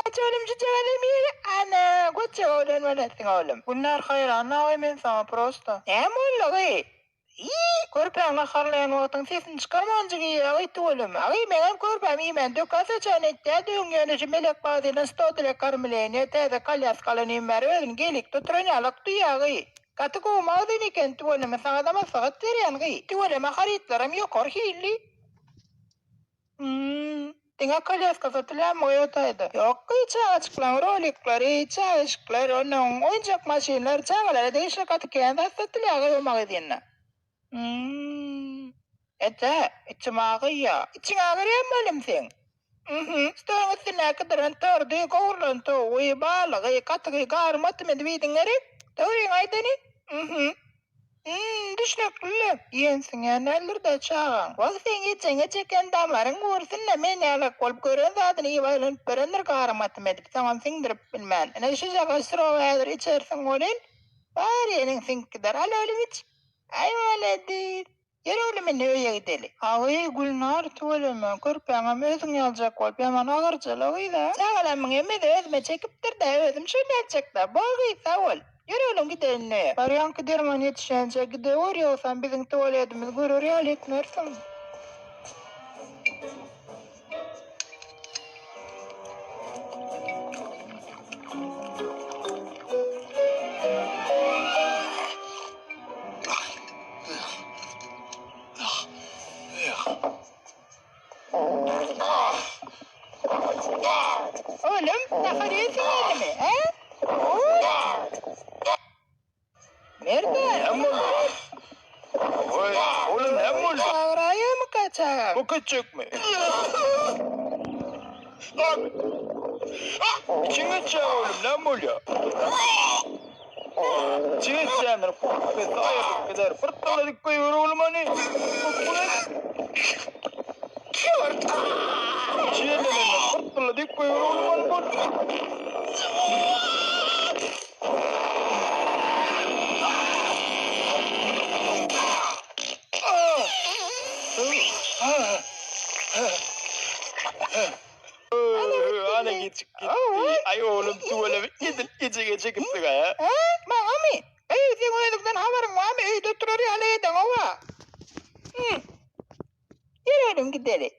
Oğlum şu cevabı ana koça oğlum öğrettin oğlum. Bunlar hayır anna men sana prosto. Ne molla Körpäňle harlayan wagtyň sesini çykarmanjy ýa-da oğlum. Men körpäm iýmen dökasa çanetde döňýöne melek badyna stodile karmylene täze kalyas kalan ber özüň gelik tuturanýalyk duýagy. Katık o mağdın iken tuvaleme sana da masagat teryan gıy. Tuvaleme haritlarım yok hilli. Tinga kalyaska satılan moyotaydı. Yok gıy çağaçıklan rolikleri, çağaçıklar onun oyuncak maşinler çağaları değişik atıken da satılan gıy olmağı dinle. Ete, içim ağır ya. İçin ağır ya malım sen. Stoğun üstüne kadar tordu, kovurlan to, uyu bağlı gıy katıgıy garmatı medvidin gerek. Doğru aydani. Düşünüklü. Yensin ya neler de çağın. Bak sen geçen çeken damların vursun da men yalak olup görün zaten iyi bayılın. Berenler kahramatım edip tamam sindirip bilmen. Ne şişe sıra vedir içersin olun. Bari yenin sinkider. Al oğlum iç. Ay öyle değil. Yer oğlumun öyle gideli. Ağıyı gülnar tuvalımı körpeğim özün yalacak olup hemen ağırcılığı da. Sağlamın emi de özüme çekiptir de özüm şöyle çekti. Bolgıy sağ ol. Yürü oğlum gidelim ne? Baryan giderman yetişence gide oraya bizim tuvaletimiz görür ya leknersin. Oğlum ne karıyorsun elimi he? Nerede? Oğlum ne oldu? Ağraya mı kaçak? Bu küçük mü? İçine çağır oğlum ne oluyor? İçine çağır. Kız ayaklık kadar fırtıladık koyuyor oğlum hani. Bu ne? İçine fırtıladık koyuyor oğlum hani. Ana git. Ay oğlum tuvalete gece çıktı ya. Bak ami. Sen oynadıktan haberin var mı? Doktor arıyor hala yedin ova. Yürü oğlum gidelim.